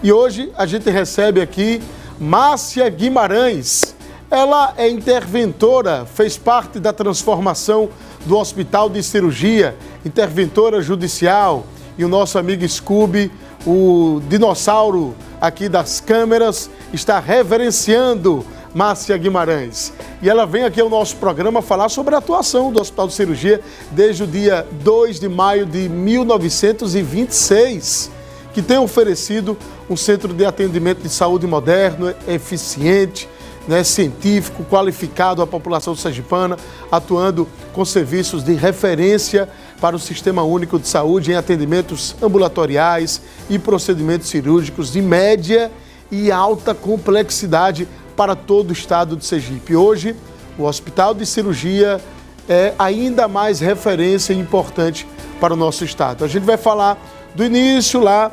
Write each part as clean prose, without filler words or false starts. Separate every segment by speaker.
Speaker 1: E hoje a gente recebe aqui Márcia Guimarães. Ela é interventora, fez parte da transformação do Hospital de Cirurgia, interventora judicial. E o nosso amigo Scooby, o dinossauro aqui das câmeras, está reverenciando Márcia Guimarães. E ela vem aqui ao nosso programa falar sobre a atuação do Hospital de Cirurgia desde o dia 2 de maio de 1926, que tem oferecido um centro de atendimento de saúde moderno, eficiente, científico, qualificado à população sergipana, atuando com serviços de referência para o Sistema Único de Saúde em atendimentos ambulatoriais e procedimentos cirúrgicos de média e alta complexidade para todo o estado de Sergipe. Hoje, o Hospital de Cirurgia é ainda mais referência importante para o nosso estado. A gente vai falar do início lá,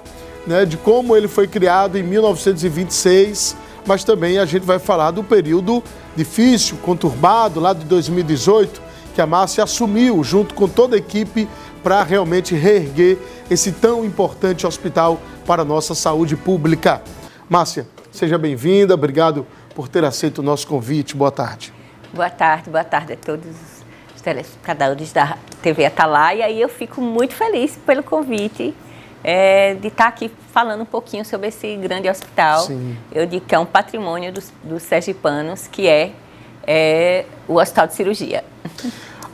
Speaker 1: de como ele foi criado em 1926, mas também a gente vai falar do período difícil, conturbado, lá de 2018, que a Márcia assumiu junto com toda a equipe para realmente reerguer esse tão importante hospital para a nossa saúde pública. Márcia, seja bem-vinda, obrigado por ter aceito o nosso convite. Boa tarde.
Speaker 2: Boa tarde a todos os telespectadores da TV Atalaia, e eu fico muito feliz pelo convite de estar aqui falando um pouquinho sobre esse grande hospital.
Speaker 1: Sim.
Speaker 2: Eu digo que é um patrimônio dos sergipanos, que é o Hospital de Cirurgia.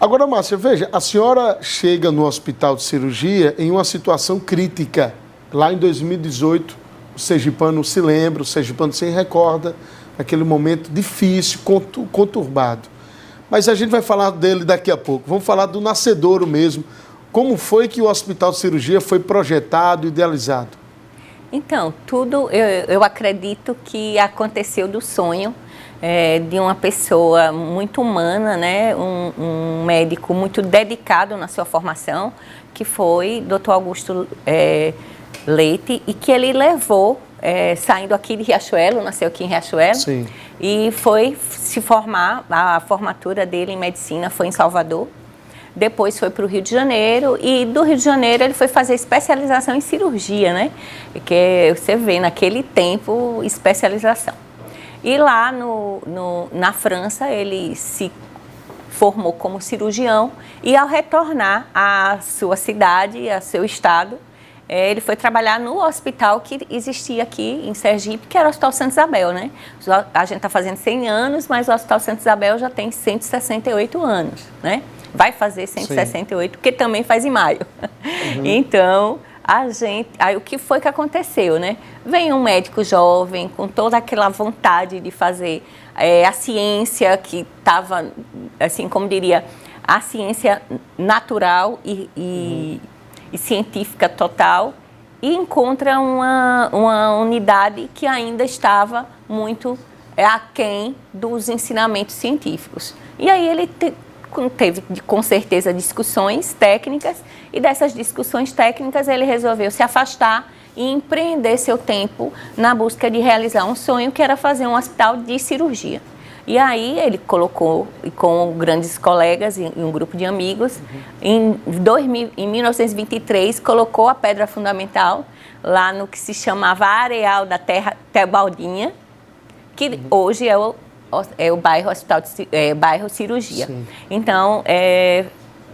Speaker 1: Agora, Márcia, veja, a senhora chega no Hospital de Cirurgia em uma situação crítica. Lá em 2018, o sergipano se lembra, o sergipano se recorda, aquele momento difícil, conturbado. Mas a gente vai falar dele daqui a pouco. Vamos falar do nascedouro mesmo. Como foi que o Hospital de Cirurgia foi projetado, idealizado?
Speaker 2: Então, tudo eu acredito que aconteceu do sonho de uma pessoa muito humana, um médico muito dedicado na sua formação, que foi Dr. Augusto Leite, e que ele levou, saindo aqui de Riachuelo, nasceu aqui em Riachuelo.
Speaker 1: Sim.
Speaker 2: E foi se formar, a formatura dele em medicina foi em Salvador. Depois foi para o Rio de Janeiro, e do Rio de Janeiro ele foi fazer especialização em cirurgia, Porque você vê, naquele tempo, especialização. E lá na França ele se formou como cirurgião, e ao retornar à sua cidade, ao seu estado, ele foi trabalhar no hospital que existia aqui em Sergipe, que era o Hospital Santa Isabel, A gente está fazendo 100 anos, mas o Hospital Santa Isabel já tem 168 anos, Vai fazer 168, porque também faz em maio. Uhum. Então, aí o que foi que aconteceu, Vem um médico jovem, com toda aquela vontade de fazer a ciência que estava, assim como diria, a ciência natural e científica total, e encontra uma unidade que ainda estava muito aquém dos ensinamentos científicos. E aí ele teve, com certeza, discussões técnicas, e dessas discussões técnicas ele resolveu se afastar e empreender seu tempo na busca de realizar um sonho, que era fazer um hospital de cirurgia. E aí ele colocou, com grandes colegas e um grupo de amigos, em 1923, colocou a pedra fundamental lá no que se chamava Areal da Terra Teobaldinha, que hoje é o bairro bairro Cirurgia.
Speaker 1: Sim.
Speaker 2: Então,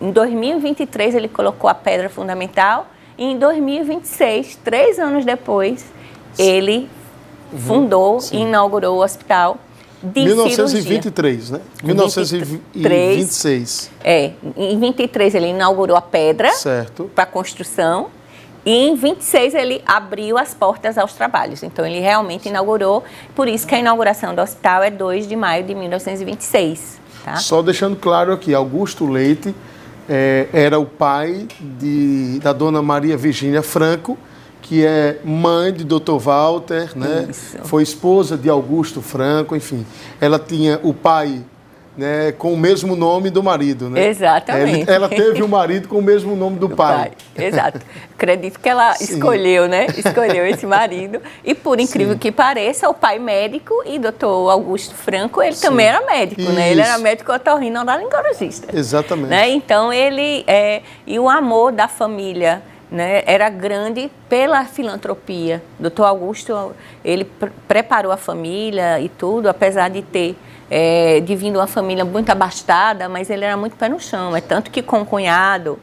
Speaker 2: em 2023 ele colocou a pedra fundamental, e em 2026, 3 anos depois, ele fundou e inaugurou o hospital de
Speaker 1: 1923,
Speaker 2: cirurgia.
Speaker 1: 1926.
Speaker 2: Em 23 ele inaugurou a pedra para construção, e em 26 ele abriu as portas aos trabalhos. Então ele realmente inaugurou, por isso que a inauguração do hospital é 2 de maio de 1926. Tá?
Speaker 1: Só deixando claro aqui, Augusto Leite era o pai da dona Maria Virgínia Franco, que é mãe de Dr. Walter,
Speaker 2: Isso.
Speaker 1: Foi esposa de Augusto Franco, enfim. Ela tinha o pai com o mesmo nome do marido,
Speaker 2: Exatamente.
Speaker 1: Ela teve um marido com o mesmo nome do pai.
Speaker 2: Exato. Acredito que ela escolheu, Escolheu esse marido. E por incrível que pareça, o pai médico, e Dr. Augusto Franco, ele também era médico, Ele era médico otorrinolaringologista.
Speaker 1: Exatamente.
Speaker 2: Então ele e o amor da família né, era grande pela filantropia. Dr. Augusto, ele preparou a família e tudo, apesar de ter de vir de uma família muito abastada, mas ele era muito pé no chão. É tanto que com o cunhado,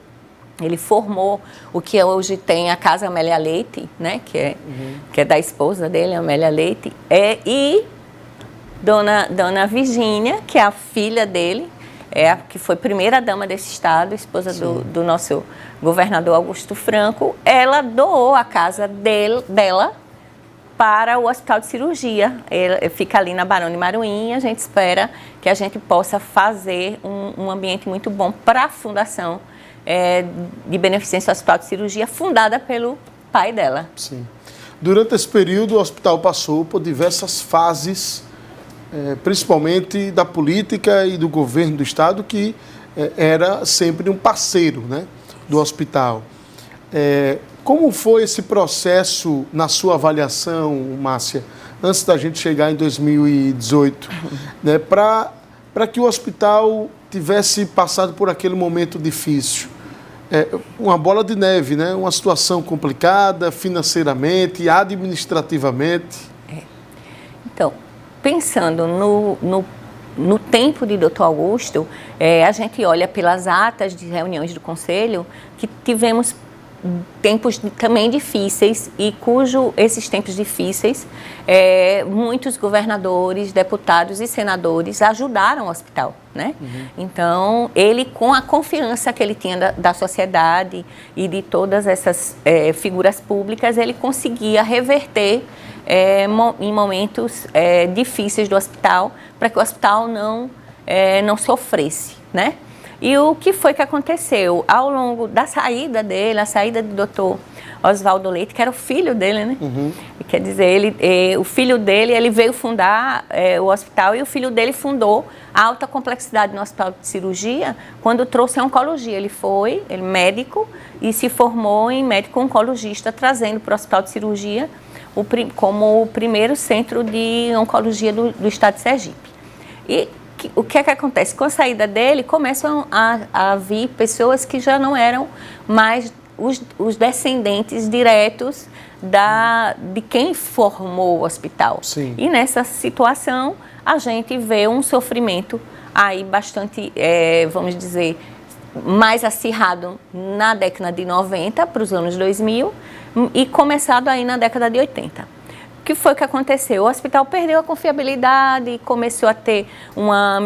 Speaker 2: ele formou o que hoje tem a Casa Amélia Leite, né, que é da esposa dele, Amélia Leite, e Dona Virgínia, que é a filha dele, que foi primeira dama desse estado, esposa do nosso governador Augusto Franco. Ela doou a casa dela para o Hospital de Cirurgia. Ele fica ali na Barão de Maruim, e a gente espera que a gente possa fazer um ambiente muito bom para a Fundação de Beneficência do Hospital de Cirurgia, fundada pelo pai dela.
Speaker 1: Sim. Durante esse período, o hospital passou por diversas fases, principalmente da política e do governo do estado, que era sempre um parceiro, né, do hospital. Como foi esse processo na sua avaliação, Márcia, antes da gente chegar em 2018, né, para que o hospital tivesse passado por aquele momento difícil? Uma bola de neve, né? Uma situação complicada financeiramente, administrativamente.
Speaker 2: Então, pensando no tempo de Dr. Augusto, a gente olha pelas atas de reuniões do Conselho que tivemos tempos também difíceis, e esses tempos difíceis, muitos governadores, deputados e senadores ajudaram o hospital, né? Então, ele, com a confiança que ele tinha da sociedade e de todas essas figuras públicas, ele conseguia reverter em momentos difíceis do hospital, para que o hospital não sofresse, né? E o que foi que aconteceu? Ao longo da saída dele, a saída do Dr. Oswaldo Leite, que era o filho dele, né? Quer dizer, o filho dele, ele veio fundar o hospital, e o filho dele fundou a alta complexidade no Hospital de Cirurgia quando trouxe a oncologia. Ele é médico e se formou em médico oncologista, trazendo para o Hospital de Cirurgia como o primeiro centro de oncologia do estado de Sergipe. E o que é que acontece? Com a saída dele, começam a vir pessoas que já não eram mais os descendentes diretos de quem formou o hospital.
Speaker 1: Sim.
Speaker 2: E nessa situação, a gente vê um sofrimento aí bastante, vamos dizer, mais acirrado na década de 90 para os anos 2000 e começado aí na década de 80. O que foi que aconteceu? O hospital perdeu a confiabilidade, começou a ter uma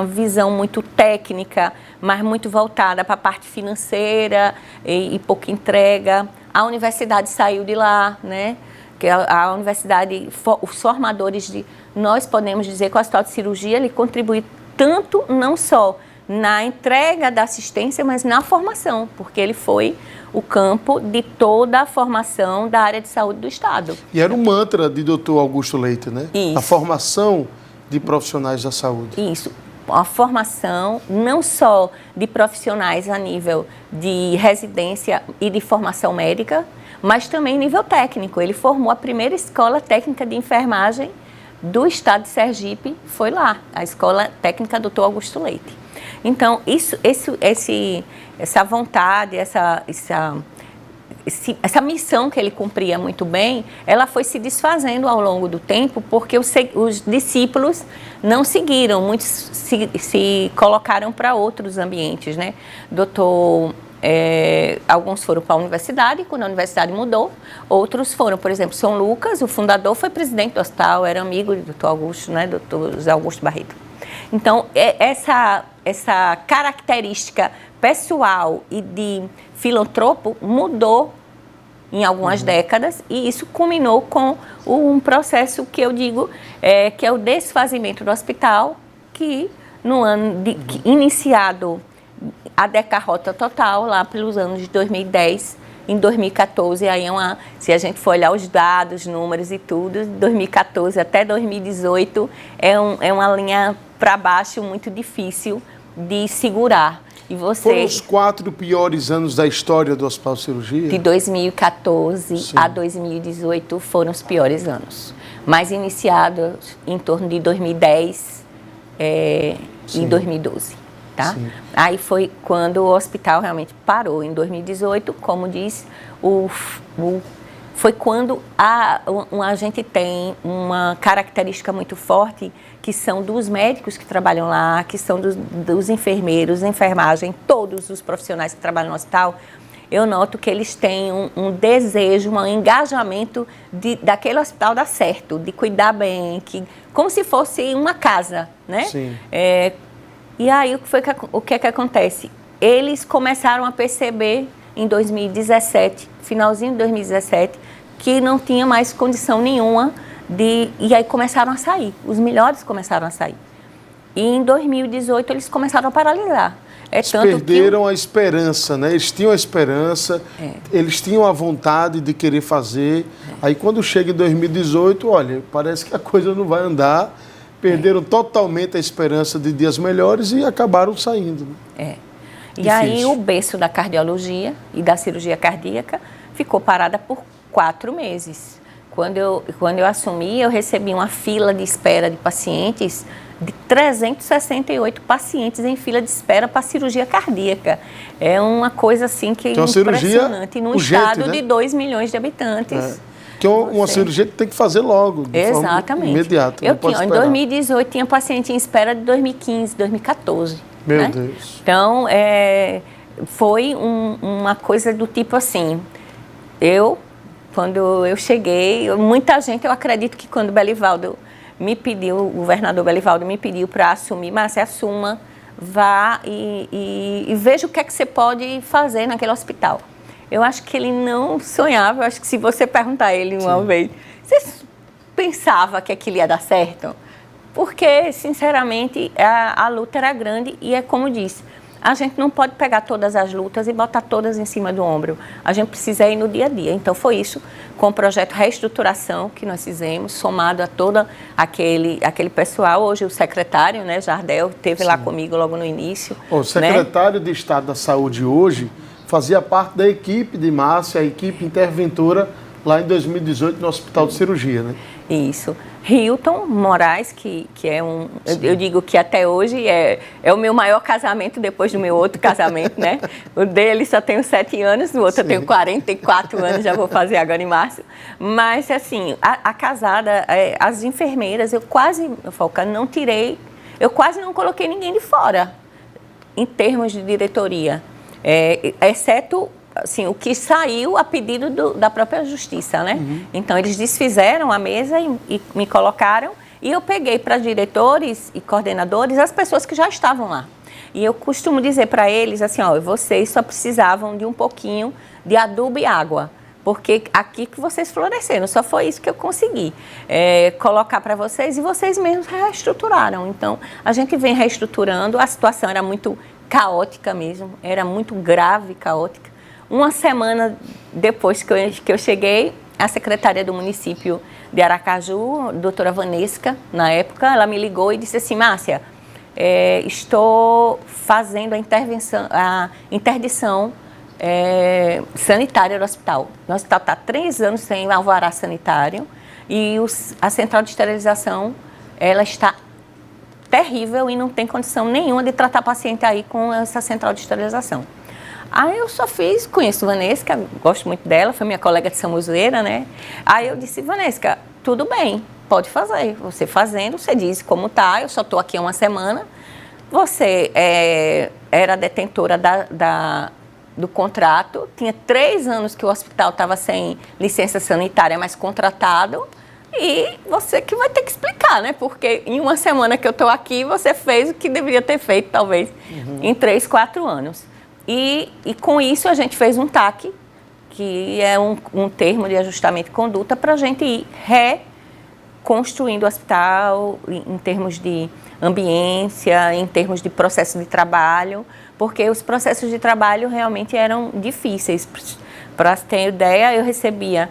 Speaker 2: visão muito técnica, mas muito voltada para a parte financeira e pouca entrega. A universidade saiu de lá, né? Que a universidade, os formadores nós podemos dizer que o Hospital de Cirurgia, ele contribui tanto, não só na entrega da assistência, mas na formação, porque ele foi o campo de toda a formação da área de saúde do estado.
Speaker 1: E era um mantra de Dr. Augusto Leite, né?
Speaker 2: Isso.
Speaker 1: A formação de profissionais da saúde.
Speaker 2: Isso. A formação não só de profissionais a nível de residência e de formação médica, mas também nível técnico. Ele formou a primeira escola técnica de enfermagem do estado de Sergipe, foi lá, a Escola Técnica Dr. Augusto Leite. Então, essa vontade, essa missão que ele cumpria muito bem, ela foi se desfazendo ao longo do tempo, porque os discípulos não seguiram, muitos se colocaram para outros ambientes, né? Alguns foram para a universidade, quando a universidade mudou, outros foram, por exemplo, São Lucas, o fundador foi presidente do hospital, era amigo do Dr. Augusto, né? Dr. José Augusto Barreto. Então, essa característica pessoal e de filantropo mudou em algumas décadas, e isso culminou com um processo que eu digo que é o desfazimento do hospital, que no ano iniciado a decarrota total, lá pelos anos de 2010, em 2014, aí se a gente for olhar os dados, números e tudo, de 2014 até 2018, é uma linha para baixo muito difícil de segurar. E
Speaker 1: Foram os 4 piores anos da história do Hospital de Cirurgia?
Speaker 2: De 2014
Speaker 1: Sim.
Speaker 2: a 2018 foram os piores anos, mas iniciados em torno de 2010 e 2012. tá?
Speaker 1: Sim.
Speaker 2: Aí foi quando o hospital realmente parou. Em 2018, como diz, foi quando a gente tem uma característica muito forte, que são dos médicos que trabalham lá, que são dos enfermeiros, enfermagem, todos os profissionais que trabalham no hospital. Eu noto que eles têm um desejo, um engajamento daquele hospital dar certo, de cuidar bem, como se fosse uma casa, né?
Speaker 1: Sim.
Speaker 2: E aí, o que acontece? Eles começaram a perceber em 2017, finalzinho de 2017, que não tinha mais condição nenhuma e aí começaram a sair, os melhores começaram a sair. E em 2018 eles começaram a paralisar.
Speaker 1: Eles perderam a esperança, né? Eles tinham a esperança, eles tinham a vontade de querer fazer. Aí quando chega em 2018, olha, parece que a coisa não vai andar. Perderam totalmente a esperança de dias melhores e acabaram saindo. Né?
Speaker 2: E aí o berço da cardiologia e da cirurgia cardíaca ficou parada por 4 meses. Quando eu assumi, eu recebi uma fila de espera de pacientes, de 368 pacientes em fila de espera para cirurgia cardíaca. É uma coisa assim que é impressionante, num estado, né, de 2 milhões de habitantes.
Speaker 1: Que é uma cirurgia que tem que fazer logo, de forma imediata.
Speaker 2: Em 2018 tinha paciente em espera de 2015, 2014.
Speaker 1: Meu
Speaker 2: né?
Speaker 1: Deus.
Speaker 2: Então, foi uma coisa do tipo assim, quando eu cheguei, muita gente, eu acredito que quando o Belivaldo me pediu, o governador Belivaldo me pediu para assumir, Márcia, assuma, vá e veja o que é que você pode fazer naquele hospital. Eu acho que ele não sonhava, eu acho que se você perguntar a ele uma vez, você pensava que aquilo ia dar certo? Porque, sinceramente, a luta era grande e é como disse, a gente não pode pegar todas as lutas e botar todas em cima do ombro. A gente precisa ir no dia a dia. Então, foi isso, com o projeto Reestruturação que nós fizemos, somado a todo aquele pessoal. Hoje, o secretário, né, Jardel, esteve lá comigo logo no início.
Speaker 1: O secretário de Estado da Saúde hoje fazia parte da equipe de Márcia, a equipe interventora, lá em 2018, no Hospital de Cirurgia, né?
Speaker 2: Isso. Hilton Moraes, que é eu digo que até hoje é o meu maior casamento depois do meu outro casamento, né? O dele só tenho 7 anos, o outro eu tenho 44 anos, já vou fazer agora em março. Mas, assim, a casada, as enfermeiras, eu quase não coloquei ninguém de fora, em termos de diretoria, exceto assim, o que saiu a pedido da própria justiça, né? Então, eles desfizeram a mesa e me colocaram, e eu peguei para diretores e coordenadores as pessoas que já estavam lá. E eu costumo dizer para eles assim, vocês só precisavam de um pouquinho de adubo e água, porque aqui que vocês floresceram, só foi isso que eu consegui colocar para vocês, e vocês mesmos reestruturaram. Então, a gente vem reestruturando, a situação era muito caótica mesmo, era muito grave, caótica. Uma semana depois que eu cheguei, a secretária do município de Aracaju, a doutora Vanesca, na época, ela me ligou e disse assim, Márcia, estou fazendo a interdição sanitária do hospital. O hospital está há 3 anos sem alvará sanitário e a central de esterilização, ela está terrível e não tem condição nenhuma de tratar paciente aí com essa central de esterilização. Aí eu conheço Vanesca, gosto muito dela, foi minha colega de Samuzeira, né? Aí eu disse, Vanesca, tudo bem, pode fazer. Você fazendo, você diz como tá, eu só estou aqui há 1 semana. Você era detentora do contrato, tinha 3 anos que o hospital estava sem licença sanitária, mas contratado. E você que vai ter que explicar, né? Porque em 1 semana que eu estou aqui, você fez o que deveria ter feito, talvez, em 3, 4 anos. E com isso a gente fez um TAC, que é um termo de ajustamento de conduta, para a gente ir reconstruindo o hospital em termos de ambiência, em termos de processo de trabalho, porque os processos de trabalho realmente eram difíceis. Para ter ideia, eu recebia,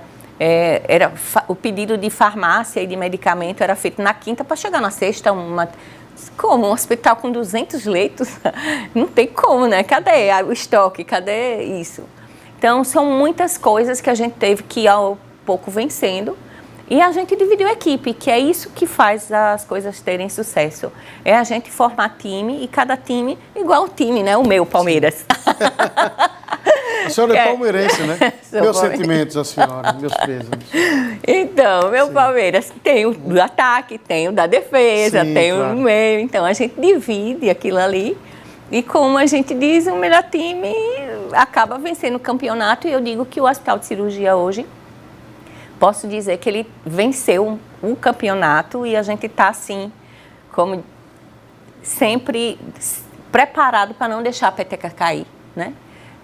Speaker 2: o pedido de farmácia e de medicamento era feito na quinta para chegar na sexta, como um hospital com 200 leitos, não tem como, né? Cadê o estoque? Cadê isso? Então, são muitas coisas que a gente teve que ir ao pouco vencendo. E a gente dividiu a equipe, que é isso que faz as coisas terem sucesso. É a gente formar time e cada time igual o time, né? O meu, Palmeiras.
Speaker 1: A senhora é palmeirense, né? Meus sentimentos, a senhora, meus pêsames.
Speaker 2: Então, meu Palmeiras tem o do ataque, tem o da defesa, tem o do meio. Então, a gente divide aquilo ali. E como a gente diz, o melhor time acaba vencendo o campeonato. E eu digo que o Hospital de Cirurgia hoje, posso dizer que ele venceu o campeonato e a gente está, assim, como sempre, preparado para não deixar a peteca cair, né?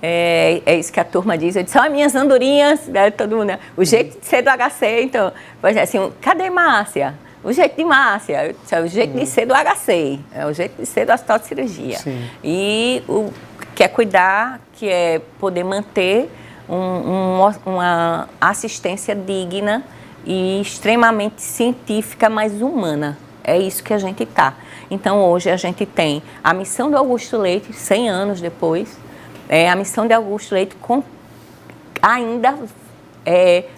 Speaker 2: É isso que a turma diz. Eu disse, ó, minhas andorinhas, né, todo mundo, né? O jeito de ser do HC, então, pois é, assim, cadê Márcia? O jeito de Márcia, o jeito de ser do HC, é o jeito de ser do Hospital de Cirurgia.
Speaker 1: Sim.
Speaker 2: E o que é cuidar, que é poder manter uma assistência digna e extremamente científica, mas humana. É isso que a gente está. Então, hoje a gente tem a missão do Augusto Leite, 100 anos depois, a missão de Augusto Leite ainda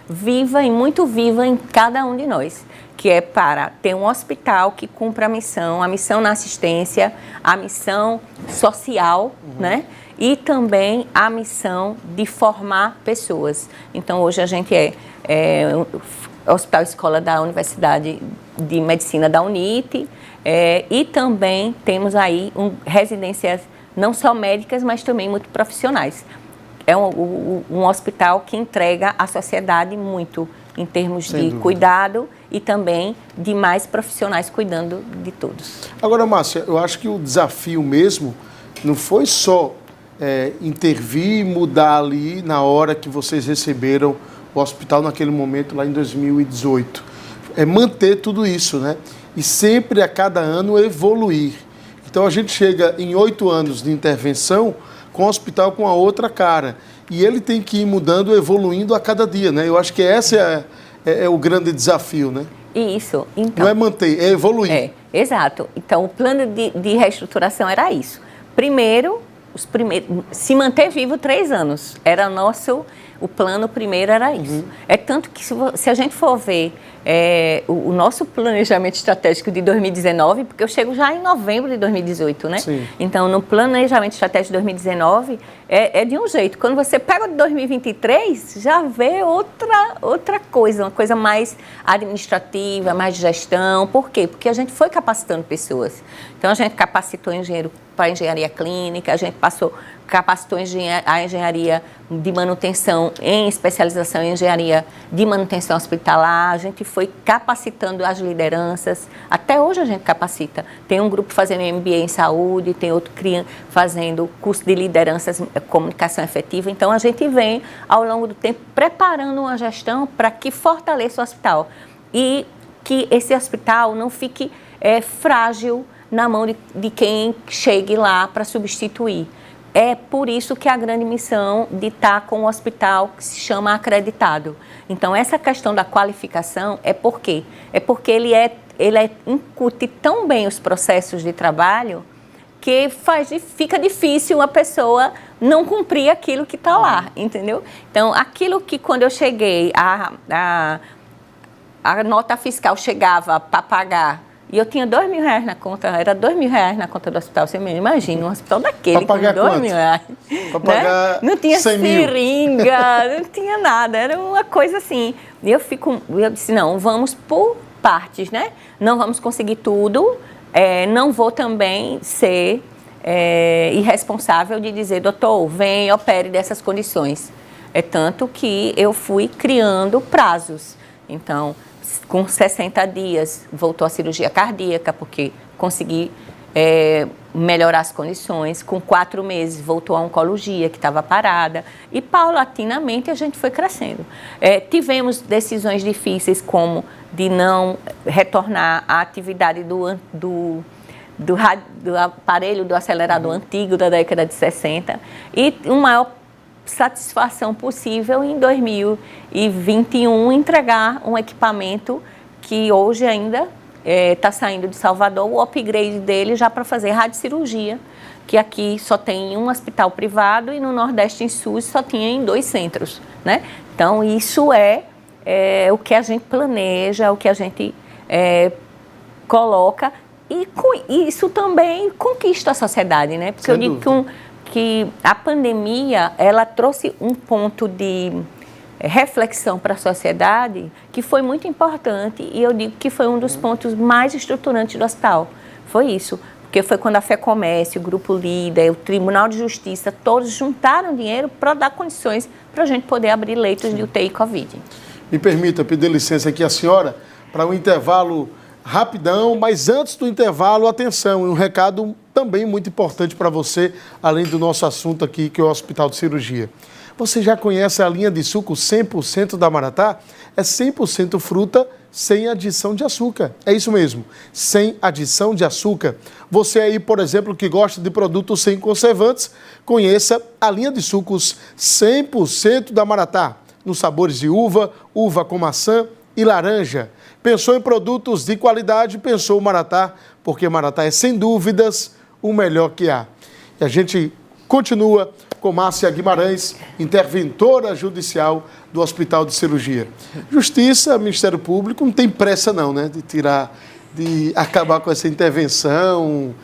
Speaker 2: viva e muito viva em cada um de nós, que é para ter um hospital que cumpra a missão na assistência, a missão social, né? E também a missão de formar pessoas. Então, hoje a gente é Hospital Escola da Universidade de Medicina da UNIT, e também temos aí residências não só médicas, mas também muito profissionais. É um hospital que entrega à sociedade muito em termos de cuidado e também de mais profissionais cuidando de todos.
Speaker 1: Agora, Márcia, eu acho que o desafio mesmo não foi só intervir e mudar ali na hora que vocês receberam o hospital naquele momento lá em 2018. É manter tudo isso, né? E sempre a cada ano evoluir. Então a gente chega em 8 anos de intervenção com o hospital com a outra cara. E ele tem que ir mudando, evoluindo a cada dia, né? Eu acho que esse é o grande desafio, né?
Speaker 2: Isso. Então,
Speaker 1: não é manter, é evoluir.
Speaker 2: Exato. Então o plano de reestruturação era isso. Primeiro, se manter vivo 3 anos. Era o plano primeiro era isso. É tanto que se a gente for ver o nosso planejamento estratégico de 2019, porque eu chego já em novembro de 2018, né?
Speaker 1: Sim.
Speaker 2: Então, no planejamento estratégico de 2019, é de um jeito. Quando você pega o de 2023, já vê outra coisa, uma coisa mais administrativa, mais de gestão. Por quê? Porque a gente foi capacitando pessoas. Então, a gente capacitou engenheiro para engenharia clínica, a gente capacitou a engenharia de manutenção em especialização em engenharia de manutenção hospitalar, a gente foi capacitando as lideranças, até hoje a gente capacita. Tem um grupo fazendo MBA em saúde, tem outro fazendo curso de lideranças, comunicação efetiva, então a gente vem ao longo do tempo preparando uma gestão para que fortaleça o hospital e que esse hospital não fique frágil na mão de quem chegue lá para substituir. É por isso que a grande missão de estar com o hospital que se chama acreditado. Então, essa questão da qualificação é por quê? É porque ele incute tão bem os processos de trabalho que fica difícil a pessoa não cumprir aquilo que está lá, entendeu? Então, aquilo que quando eu cheguei, a nota fiscal chegava para pagar, e eu tinha R$2.000 na conta, era R$2.000 na conta do hospital. Você me imagina, um hospital daquele com R$2.000.
Speaker 1: Para pagar
Speaker 2: não tinha
Speaker 1: 100 mil.
Speaker 2: seringa, não tinha nada, era uma coisa assim. E eu disse, não, vamos por partes, né? Não vamos conseguir tudo, não vou também ser irresponsável de dizer, doutor, vem, opere dessas condições. É tanto que eu fui criando prazos. Então, com 60 dias, voltou a cirurgia cardíaca, porque consegui melhorar as condições. Com 4 meses, voltou a oncologia, que estava parada. E, paulatinamente, a gente foi crescendo. Tivemos decisões difíceis, como de não retornar à atividade do aparelho, do acelerador antigo da década de 60. E o maior satisfação possível em 2021 entregar um equipamento que hoje ainda está saindo de Salvador, o upgrade dele já para fazer radiocirurgia, que aqui só tem um hospital privado e no Nordeste em SUS só tinha em 2 centros, né? Então isso é o que a gente planeja, o que a gente coloca, e com isso também conquista a sociedade, né? Porque eu digo que a pandemia, ela trouxe um ponto de reflexão para a sociedade que foi muito importante, e eu digo que foi um dos pontos mais estruturantes do hospital. Foi isso, porque foi quando a FEComércio, o Grupo Líder, o Tribunal de Justiça, todos juntaram dinheiro para dar condições para a gente poder abrir leitos de UTI Covid.
Speaker 1: Me permita pedir licença aqui à senhora para um intervalo rapidão, mas antes do intervalo, atenção, um recado também muito importante para você, além do nosso assunto aqui, que é o Hospital de Cirurgia. Você já conhece a linha de suco 100% da Maratá? É 100% fruta sem adição de açúcar. É isso mesmo, sem adição de açúcar. Você aí, por exemplo, que gosta de produtos sem conservantes, conheça a linha de sucos 100% da Maratá, nos sabores de uva, uva com maçã e laranja. Pensou em produtos de qualidade, pensou Maratá, porque Maratá é, sem dúvidas, o melhor que há. E a gente continua com Márcia Guimarães, interventora judicial do Hospital de Cirurgia. Justiça, Ministério Público, não tem pressa não, né? De acabar com essa intervenção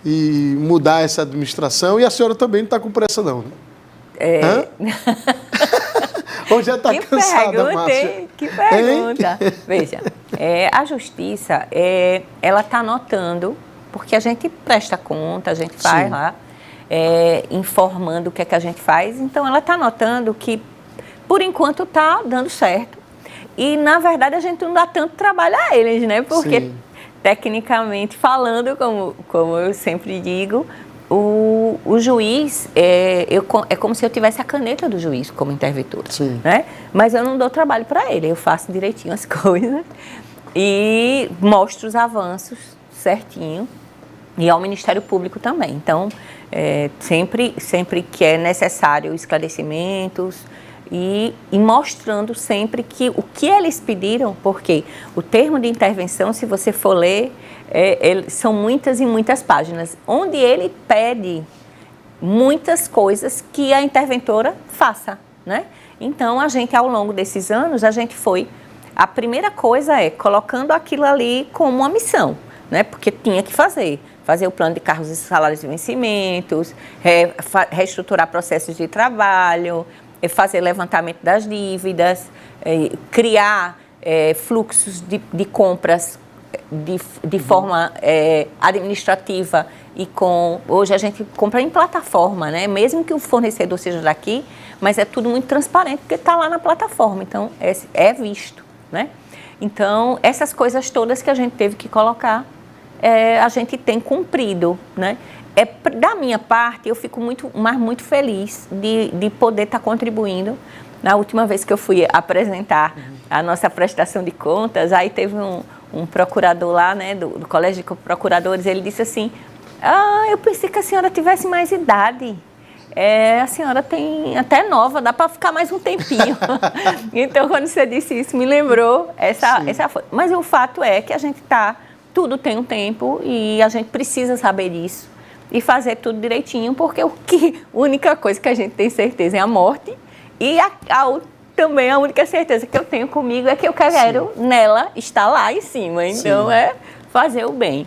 Speaker 1: e mudar essa administração. E a senhora também não está com pressa não, né? Ou já está cansada, Márcia?
Speaker 2: Que pergunta. Veja, a Justiça, ela está anotando, porque a gente presta conta, a gente faz lá, informando o que é que a gente faz. Então, ela está notando que, por enquanto, está dando certo. E, na verdade, a gente não dá tanto trabalho a eles, né? Porque, tecnicamente falando, como eu sempre digo, o juiz, é como se eu tivesse a caneta do juiz como interventora, né? Mas eu não dou trabalho para ele, eu faço direitinho as coisas e mostro os avanços certinho, e ao Ministério Público também. Então, sempre que é necessário esclarecimentos e mostrando sempre que o que eles pediram, porque o termo de intervenção, se você for ler, são muitas e muitas páginas, onde ele pede muitas coisas que a interventora faça, né? Então, a gente, ao longo desses anos, a primeira coisa colocando aquilo ali como uma missão, né? Porque tinha que fazer o plano de cargos e salários e vencimentos, reestruturar processos de trabalho, fazer levantamento das dívidas, criar fluxos de compras de forma administrativa e hoje a gente compra em plataforma, né? Mesmo que o fornecedor seja daqui, mas é tudo muito transparente porque está lá na plataforma, então é visto, né? Então, essas coisas todas que a gente teve que colocar, a gente tem cumprido, né? Da minha parte, eu fico muito feliz de poder estar contribuindo. Na última vez que eu fui apresentar a nossa prestação de contas, aí teve um procurador lá, né, do Colégio de Procuradores, ele disse assim, eu pensei que a senhora tivesse mais idade. A senhora tem até nova, dá para ficar mais um tempinho. Então, quando você disse isso, me lembrou essa mas o fato é que a gente tudo tem um tempo e a gente precisa saber disso e fazer tudo direitinho, porque a única coisa que a gente tem certeza é a morte, e também a única certeza que eu tenho comigo é que eu quero nela estar lá em cima. Então, fazer o bem.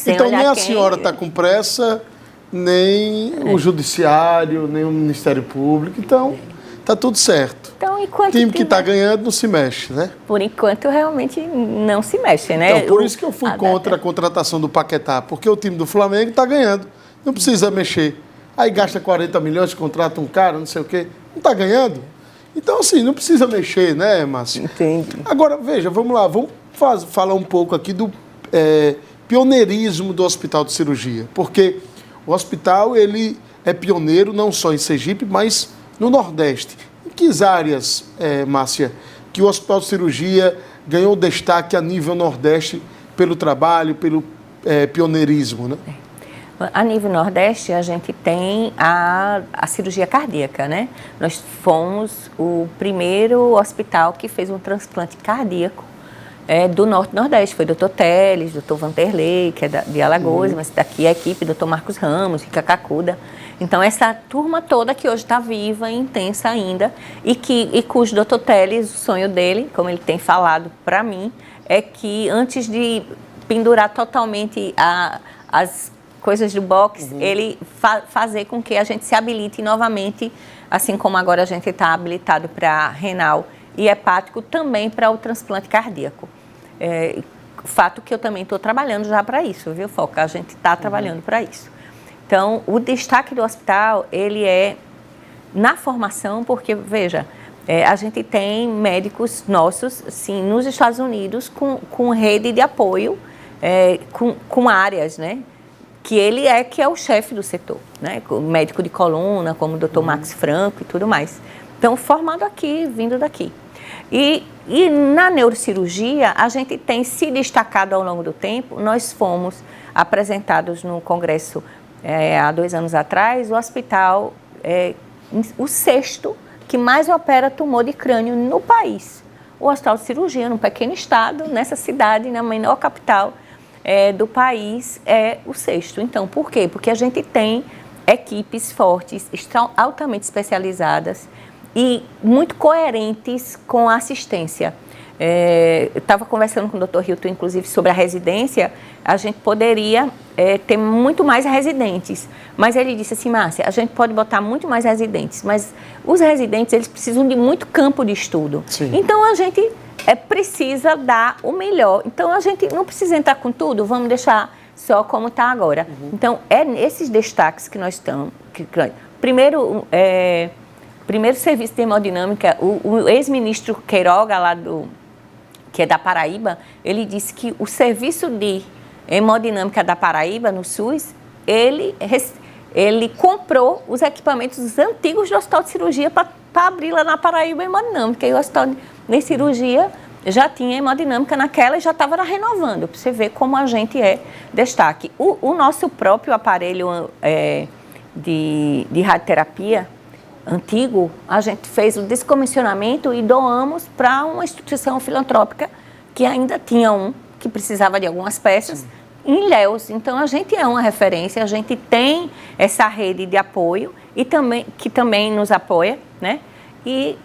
Speaker 1: Então, nem a senhora está com pressa, nem o Judiciário, nem o Ministério Público. Então, está tudo certo.
Speaker 2: Então, enquanto
Speaker 1: o time que está ganhando não se mexe, né?
Speaker 2: Por enquanto, realmente não se mexe, né?
Speaker 1: Então, por isso que eu fui contra a contratação do Paquetá, porque o time do Flamengo está ganhando, não precisa mexer. Aí gasta 40 milhões, contrata um cara, não sei o quê, não está ganhando. Então, assim, não precisa mexer, né, Márcio?
Speaker 2: Entendi.
Speaker 1: Agora, veja, vamos lá, vamos falar um pouco aqui do pioneirismo do Hospital de Cirurgia, porque o hospital, ele é pioneiro não só em Sergipe, mas no Nordeste. Em que áreas, Márcia, que o Hospital de Cirurgia ganhou destaque a nível Nordeste pelo trabalho, pelo pioneirismo, né?
Speaker 2: A nível Nordeste, a gente tem a cirurgia cardíaca, né? Nós fomos o primeiro hospital que fez um transplante cardíaco do Norte e Nordeste. Foi o Dr. Teles, Dr. Vanderlei, que é de Alagoas, mas daqui a equipe, Dr. Marcos Ramos, Rica Cacuda. Então, essa turma toda que hoje está viva e intensa ainda, e cujo Dr. Teles, o sonho dele, como ele tem falado para mim, é que antes de pendurar totalmente as coisas do box, ele fazer com que a gente se habilite novamente, assim como agora a gente está habilitado para renal e hepático, também para o transplante cardíaco. Fato que eu também estou trabalhando já para isso, viu, Foca? A gente está trabalhando para isso. Então, o destaque do hospital, ele é na formação, porque, veja, a gente tem médicos nossos, sim, nos Estados Unidos, com rede de apoio, com áreas, né? Que é o chefe do setor, né? O médico de coluna, como o Dr. Max Franco e tudo mais. Então, formado aqui, vindo daqui. E na neurocirurgia, a gente tem se destacado ao longo do tempo. Nós fomos apresentados no congresso há 2 anos atrás, o hospital, o 6º que mais opera tumor de crânio no país. O Hospital de Cirurgia, num pequeno estado, nessa cidade, na menor capital do país, é o 6º. Então, por quê? Porque a gente tem equipes fortes, estão altamente especializadas e muito coerentes com a assistência. Eu estava conversando com o Dr. Hilton, inclusive, sobre a residência. A gente poderia ter muito mais residentes, mas ele disse assim: Márcia, a gente pode botar muito mais residentes, mas os residentes, eles precisam de muito campo de estudo. Sim. Então, a gente precisa dar o melhor. Então, a gente não precisa entrar com tudo, vamos deixar só como está agora. Então, nesses destaques que nós estamos... Primeiro serviço de hemodinâmica, o ex-ministro Queiroga, que é da Paraíba, ele disse que o serviço de hemodinâmica da Paraíba, no SUS, ele comprou os equipamentos antigos do Hospital de Cirurgia para abrir lá na Paraíba hemodinâmica. E o Hospital de Cirurgia já tinha hemodinâmica naquela e já estava renovando, para você ver como a gente é destaque. O nosso próprio aparelho de radioterapia antigo, a gente fez o descomissionamento e doamos para uma instituição filantrópica que ainda tinha que precisava de algumas peças. Sim. Em Ilhéus. Então, a gente é uma referência, a gente tem essa rede de apoio que também nos apoia, né? E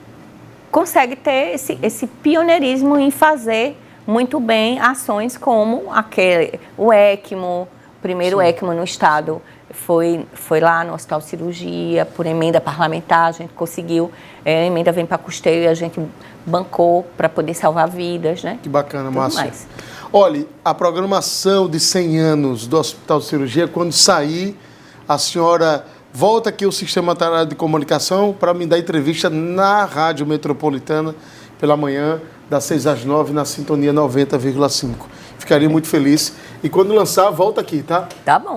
Speaker 2: consegue ter esse pioneirismo em fazer muito bem ações como o ECMO, o primeiro Sim. ECMO no estado. Foi lá no Hospital de Cirurgia, por emenda parlamentar, a gente conseguiu, a emenda vem para custeio e a gente bancou para poder salvar vidas, né?
Speaker 1: Que bacana, Márcia. Olha, a programação de 100 anos do Hospital de Cirurgia, quando sair, a senhora volta aqui ao Sistema Integrado de Comunicação para me dar entrevista na Rádio Metropolitana pela manhã, das 6 às 9, na sintonia 90,5. Ficaria muito feliz. E quando lançar, volta aqui, tá?
Speaker 2: Tá bom.